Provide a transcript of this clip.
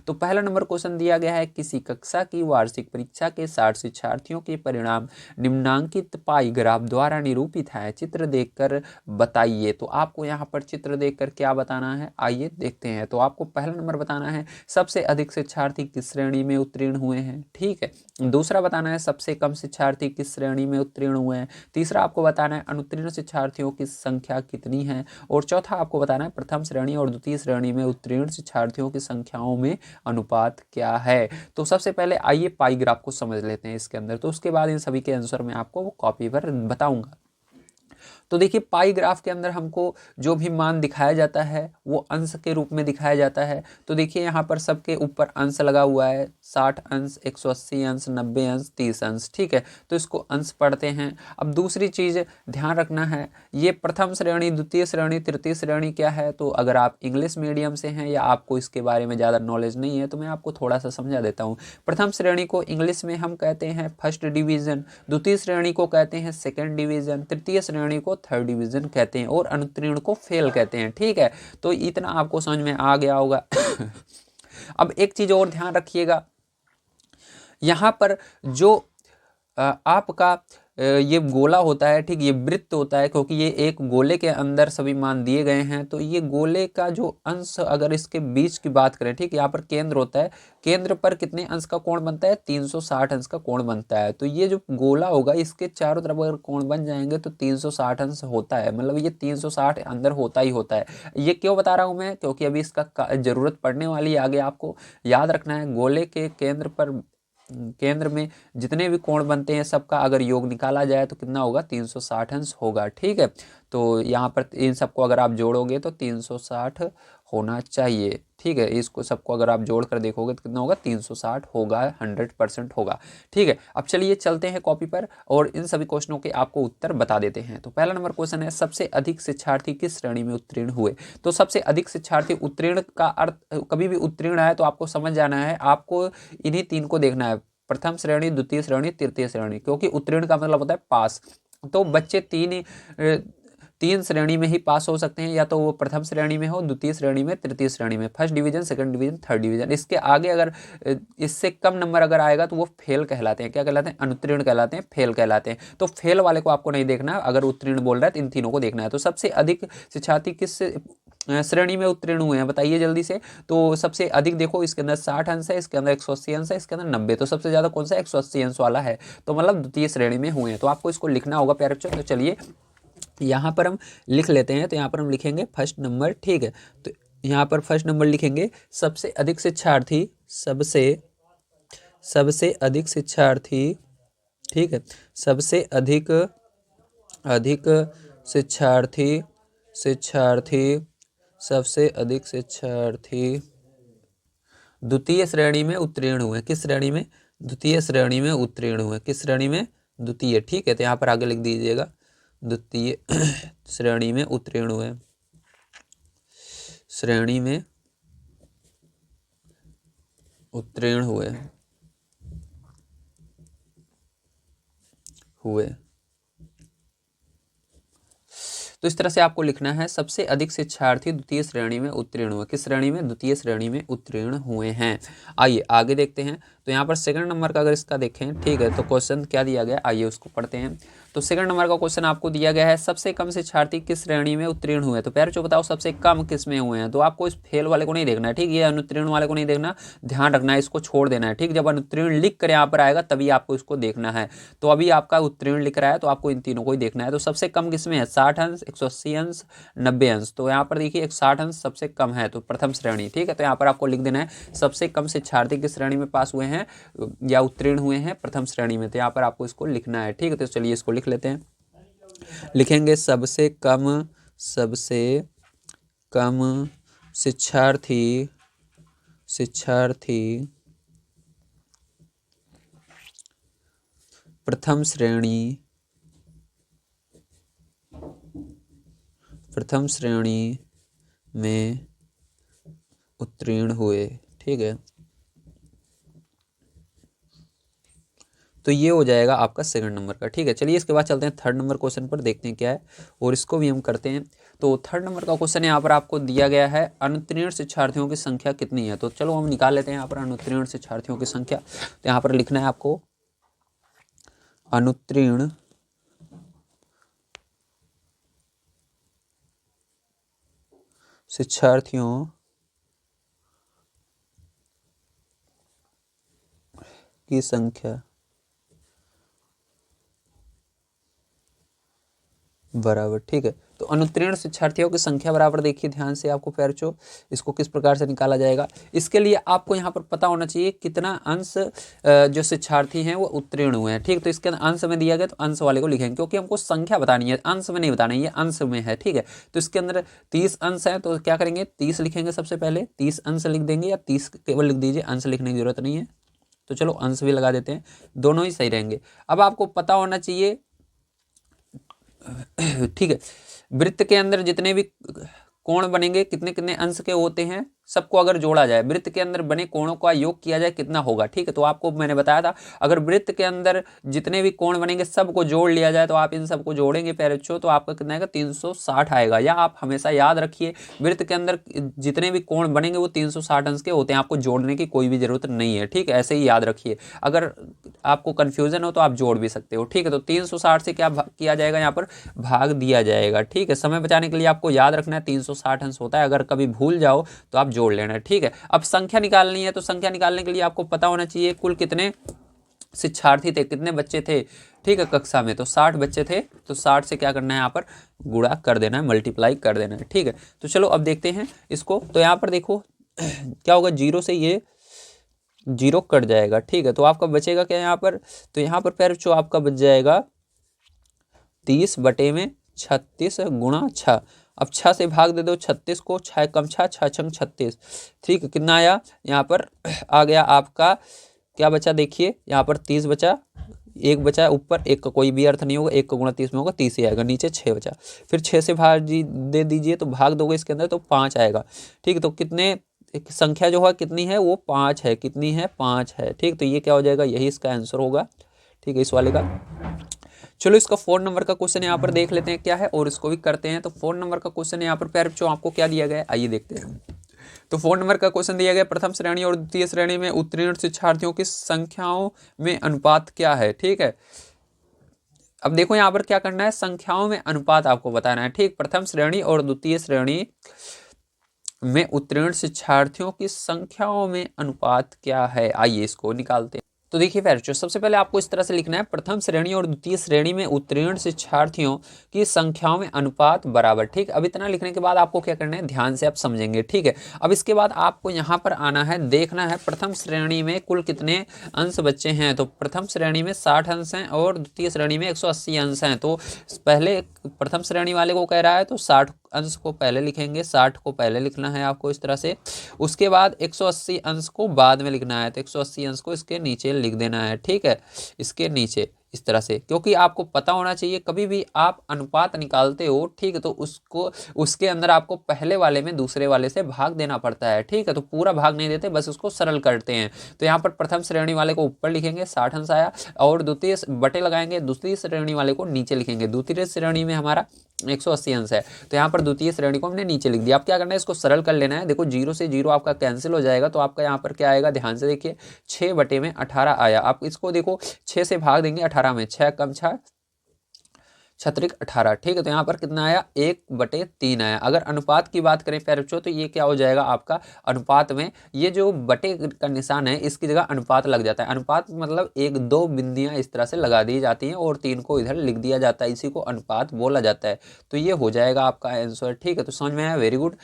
तो पहला number question दिया गया है, किसी कक्षा की वार्षिक परीक्षा के 60 शिक्षार्थियों के परिणाम निम्नांकित पाई ग्राफ द्वारा निरूपित है, चित्र देखकर बताइए। तो आपको यहाँ पर चित्र देखकर क्या बताना है, आइए देखते हैं। तो आपको पहला नंबर बताना है सबसे अधिक शिक्षार्थी किस श्रेणी में उत्तीर्ण हुए हैं, ठीक है। दूसरा बताना है सबसे कम शिक्षार्थी किस श्रेणी में उत्तीर्ण हुए हैं। तीसरा आपको बताना है अनुत्तीर्ण शिक्षार्थियों की संख्या कितनी है। और चौथा आपको बताना है प्रथम श्रेणी और द्वितीय श्रेणी में उत्तीर्ण शिक्षार्थियों की संख्याओं में अनुपात क्या है। तो सबसे पहले आइए पाई ग्राफ को समझ लेते हैं इसके अंदर, तो उसके बाद इन सभी के आंसर मैं आपको कॉपी पर बताऊंगा। तो देखिए पाई ग्राफ के अंदर हमको जो भी मान दिखाया जाता है वो अंश के रूप में दिखाया जाता है। तो देखिए यहाँ पर सबके ऊपर अंश लगा हुआ है, 60 अंश, 180 अंश, 90 अंश, 30 अंश, ठीक है। तो इसको अंश पढ़ते हैं। अब दूसरी चीज ध्यान रखना है, ये प्रथम श्रेणी, द्वितीय श्रेणी, तृतीय श्रेणी क्या है। तो अगर आप इंग्लिश मीडियम से हैं या आपको इसके बारे में ज़्यादा नॉलेज नहीं है तो मैं आपको थोड़ा सा समझा देता हूँ। प्रथम श्रेणी को इंग्लिश में हम कहते हैं फर्स्ट डिवीजन, द्वितीय श्रेणी को कहते हैं सेकेंड डिवीजन, तृतीय श्रेणी को थर्ड डिवीजन कहते हैं और अनुत्तीर्ण को फेल कहते हैं, ठीक है। तो इतना आपको समझ में आ गया होगा। अब एक चीज और ध्यान रखिएगा, यहाँ पर जो आपका ये गोला होता है, ठीक, ये वृत्त होता है, क्योंकि ये एक गोले के अंदर सभी मान दिए गए हैं। तो ये गोले का जो अंश, अगर इसके बीच की बात करें, ठीक, यहाँ पर केंद्र होता है, केंद्र पर कितने अंश का कोण बनता है, 360 अंश का कोण बनता है। तो ये जो गोला होगा इसके चारों तरफ अगर कोण बन जाएंगे तो 360 अंश होता है, मतलब ये 360 अंदर होता ही होता है। ये क्यों बता रहा हूँ मैं, क्योंकि अभी इसका जरूरत पड़ने वाली है आगे, आपको याद रखना है। गोले के केंद्र में जितने भी कोण बनते हैं सबका अगर योग निकाला जाए तो कितना होगा, 360 अंश होगा, ठीक है। तो यहाँ पर इन सबको अगर आप जोड़ोगे तो 360 होना चाहिए, ठीक है। इसको सबको अगर आप जोड़ कर देखोगे तो कितना होगा, 360 होगा, 100% होगा, ठीक है। अब चलिए चलते हैं कॉपी पर और इन सभी क्वेश्चनों के आपको उत्तर बता देते हैं। तो पहला नंबर क्वेश्चन है, सबसे अधिक शिक्षार्थी किस श्रेणी में उत्तीर्ण हुए। तो सबसे अधिक शिक्षार्थी, उत्तीर्ण का अर्थ, कभी भी उत्तीर्ण है तो आपको समझ जाना है, आपको इन्हीं तीन को देखना है, प्रथम श्रेणी, द्वितीय श्रेणी, तृतीय श्रेणी, क्योंकि उत्तीर्ण का मतलब होता है पास। तो बच्चे तीन श्रेणी में ही पास हो सकते हैं, या तो वो प्रथम श्रेणी में हो, द्वितीय श्रेणी में, तृतीय श्रेणी में, first division, second division, third division. इसके आगे अगर इससे कम नंबर अगर आएगा तो वो फेल कहलाते हैं। क्या कहलाते हैं, अनुत्तीर्ण कहलाते हैं, फेल कहलाते हैं। तो फेल वाले को आपको नहीं देखना, अगर उत्तीर्ण बोल रहा है तो इन तीनों को देखना है। तो सबसे अधिक शिक्षार्थी किस श्रेणी में उत्तीर्ण हुए हैं बताइए जल्दी से। तो सबसे अधिक देखो, इसके अंदर 60 अंश है, इसके अंदर 180 अंश है, इसके अंदर 90। तो सबसे ज्यादा कौन सा, 180 अंश वाला है, तो मतलब द्वितीय श्रेणी में हुए हैं। तो आपको इसको लिखना होगा प्यारे बच्चों। तो चलिए यहाँ पर हम लिख लेते हैं। तो यहाँ पर हम लिखेंगे फर्स्ट नंबर, ठीक है। तो यहाँ पर फर्स्ट नंबर लिखेंगे, सबसे अधिक शिक्षार्थी, सबसे अधिक शिक्षार्थी, ठीक है, सबसे अधिक शिक्षार्थी सबसे अधिक शिक्षार्थी द्वितीय श्रेणी में उत्तीर्ण हुए। किस श्रेणी में, द्वितीय श्रेणी में उत्तीर्ण हुए। किस श्रेणी में, द्वितीय, ठीक है। तो यहाँ पर आगे लिख दीजिएगा, द्वितीय श्रेणी में उत्तीर्ण हुए, श्रेणी में उत्तीर्ण हुए। तो इस तरह से आपको लिखना है, सबसे अधिक शिक्षार्थी द्वितीय श्रेणी में उत्तीर्ण हुए। किस श्रेणी में, द्वितीय श्रेणी में उत्तीर्ण हुए हैं। आइए आगे देखते हैं। तो यहाँ पर सेकंड नंबर का अगर इसका देखें, ठीक है, तो क्वेश्चन क्या दिया गया, आइए उसको पढ़ते हैं। तो सेकंड नंबर का क्वेश्चन आपको दिया गया है, सबसे कम शिक्षार्थी किस श्रेणी में उत्तीर्ण हुए। तो प्यारे बच्चों बताओ सबसे कम किस में हुए हैं। तो आपको इस फेल वाले को नहीं देखना है, ठीक, ये अनुत्तीर्ण वाले को नहीं देखना, ध्यान रखना है, इसको छोड़ देना है, ठीक। जब अनुत्तीर्ण लिख कर यहाँ पर आएगा तभी आपको इसको देखना है। तो अभी आपका उत्तीर्ण लिख रहा है तो आपको इन तीनों को ही देखना है। तो सबसे कम किस में है, 60 अंश, 180 अंश, 90 अंश। तो यहाँ पर देखिए 60 अंश सबसे कम है, तो प्रथम श्रेणी, ठीक है। तो यहाँ पर आपको लिख देना है सबसे कम शिक्षार्थी किस श्रेणी में पास हुए हैं या उत्तीर्ण हुए हैं, प्रथम श्रेणी में। तो यहाँ पर आपको इसको लिखना है, ठीक है। तो चलिए इसको लिख लेते हैं। लिखेंगे सबसे कम शिक्षार्थी प्रथम श्रेणी में उत्तीर्ण हुए, ठीक है। तो ये हो जाएगा आपका सेकंड नंबर का। ठीक है, चलिए इसके बाद चलते हैं थर्ड नंबर क्वेश्चन पर, देखते हैं क्या है और इसको भी हम करते हैं। तो थर्ड नंबर का क्वेश्चन यहाँ पर आपको दिया गया है, अनुत्तीर्ण शिक्षार्थियों की संख्या कितनी है। तो चलो हम निकाल लेते हैं यहाँ पर अनुत्तीर्ण शिक्षार्थियों की संख्या। तो यहाँ पर लिखना है आपको अनुत्तीर्ण शिक्षार्थियों की संख्या बराबर। ठीक है, तो अनुत्तीर्ण शिक्षार्थियों की संख्या बराबर, देखिए ध्यान से आपको पैरचो, इसको किस प्रकार से निकाला जाएगा। इसके लिए आपको यहाँ पर पता होना चाहिए कितना अंश जो शिक्षार्थी हैं वो उत्तीर्ण हुए हैं। ठीक, तो इसके अंदर अंश में दिया गया तो अंश वाले को लिखेंगे, क्योंकि हमको संख्या बतानी है, अंश में नहीं बताना है, ये अंश में है। ठीक है, तो इसके अंदर 30 अंश है, तो क्या करेंगे 30 लिखेंगे, सबसे पहले 30 अंश लिख देंगे, या 30 केवल लिख दीजिए, अंश लिखने की जरूरत नहीं है। तो चलो अंश भी लगा देते हैं, दोनों ही सही रहेंगे। अब आपको पता होना चाहिए, ठीक है, वृत्त के अंदर जितने भी कोण बनेंगे कितने कितने अंश के होते हैं, सबको अगर जोड़ा जाए, वृत्त के अंदर बने कोणों का योग किया जाए कितना होगा। ठीक है, तो आपको मैंने बताया था, अगर वृत्त के अंदर जितने भी कोण बनेंगे सबको जोड़ लिया जाए, तो आप इन सबको जोड़ेंगे पैरच्छो, तो आपका कितना आएगा 360 आएगा। या आप हमेशा याद रखिए, वृत्त के अंदर जितने भी कोण बनेंगे वो 360 अंश के होते हैं, आपको जोड़ने की कोई भी जरूरत नहीं है। ठीक है, ऐसे ही याद रखिए, अगर आपको कंफ्यूजन हो तो आप जोड़ भी सकते हो। ठीक है, तो 360 से क्या किया जाएगा, यहाँ पर भाग दिया जाएगा। ठीक है, समय बचाने के लिए आपको याद रखना है 360 अंश होता है, अगर कभी भूल जाओ तो आप जोड़ लेना। ठीक है, अब संख्या निकालनी है, तो संख्या निकालने के लिए आपको पता होना चाहिए कुल कितने शिक्षार्थी थे, कितने बच्चे थे। ठीक है, कक्षा में तो 60 बच्चे थे, तो 60 से क्या करना है, यहाँ पर गुणा कर देना है, मल्टीप्लाई कर देना है। ठीक है, तो चलो अब देखते हैं इसको। तो यहाँ पर देखो क्या होगा, 0 से ये 0 कट जाएगा। ठीक है, तो आपका बचेगा क्या यहाँ पर, तो यहाँ पर पैरचो आपका बच जाएगा 30/36 गुणा 6। अब 6 से भाग दे दो 36 को, 6 कम 6, 6 छंग 36। ठीक है, कितना आया यहाँ पर, आ गया आपका, क्या बचा देखिए, यहाँ पर 30 बचा, एक बचा ऊपर, एक का कोई भी अर्थ नहीं होगा, एक का गुणा 30 में होगा, 30 ही आएगा, नीचे 6 बचा। फिर 6 से भाग दे दीजिए, तो भाग दोगे इसके अंदर तो 5 आएगा। ठीक है, तो कितने संख्या जो है कितनी है, वो 5 है, कितनी है 5 है। ठीक, तो ये क्या हो जाएगा, यही इसका आंसर होगा। ठीक है, इस वाले का। चलो इसका 4 नंबर का क्वेश्चन यहाँ पर देख लेते हैं क्या है, और इसको भी करते हैं। तो 4 नंबर का क्वेश्चन यहाँ पर पैर आपको क्या दिया गया है, आइए देखते हैं। तो 4 नंबर का क्वेश्चन दिया गया, प्रथम श्रेणी और द्वितीय श्रेणी में उत्तीर्ण शिक्षार्थियों की संख्याओं में अनुपात क्या है। ठीक है, अब देखो यहाँ पर क्या करना है, संख्याओं में अनुपात आपको बताना है। ठीक, प्रथम श्रेणी और द्वितीय श्रेणी में उत्तीर्ण शिक्षार्थियों की संख्याओं में अनुपात क्या है, आइए इसको निकालते हैं। तो देखिए बच्चों, सबसे पहले आपको इस तरह से लिखना है, प्रथम श्रेणी और द्वितीय श्रेणी में उत्तीर्ण शिक्षार्थियों की संख्याओं में अनुपात बराबर। ठीक, अब इतना लिखने के बाद आपको क्या करना है, ध्यान से आप समझेंगे। ठीक है, अब इसके बाद आपको यहाँ पर आना है, देखना है प्रथम श्रेणी में कुल कितने अंश बच्चे हैं। तो प्रथम श्रेणी में 60 अंश हैं और द्वितीय श्रेणी में 180 अंश हैं। तो पहले प्रथम श्रेणी वाले को कह रहा है, तो 60 अंश को पहले लिखेंगे, 60 को पहले लिखना है आपको इस तरह से। उसके बाद 180 अंश को बाद में लिखना है, तो 180 अंश को इसके नीचे लिख देना है। ठीक है, इसके नीचे इस तरह से, क्योंकि आपको पता होना चाहिए कभी भी आप अनुपात निकालते हो, ठीक है, तो उसको उसके अंदर आपको पहले वाले में दूसरे वाले से भाग देना पड़ता है। ठीक है, तो पूरा भाग नहीं देते, बस उसको सरल करते हैं। तो यहाँ पर प्रथम श्रेणी वाले को ऊपर लिखेंगे 60 अंश आया, और द्वितीय बटे लगाएंगे, दूसरी श्रेणी वाले को नीचे लिखेंगे। द्वितीय श्रेणी में हमारा 180 अंश है, तो यहाँ पर द्वितीय श्रेणी को हमने नीचे लिख दिया। अब क्या करना है, इसको सरल कर लेना है। देखो 0 से 0 आपका कैंसिल हो जाएगा, तो आपका यहाँ पर क्या आएगा, ध्यान से देखिए, 6/18 आया। आप इसको देखो 6 से भाग देंगे 18 में, 6 कम 6 छत्रिक 18। ठीक है, तो यहाँ पर कितना आया, 1/3 आया। अगर अनुपात की बात करें प्यारे बच्चों, तो ये क्या हो जाएगा आपका, अनुपात में ये जो बटे का निशान है इसकी जगह अनुपात लग जाता है। अनुपात मतलब 1-2 बिंदियां इस तरह से लगा दी जाती हैं और 3 को इधर लिख दिया जाता है, इसी को अनुपात बोला जाता है। तो ये हो जाएगा आपका आंसर। ठीक है, तो समझ में आया, वेरी गुड।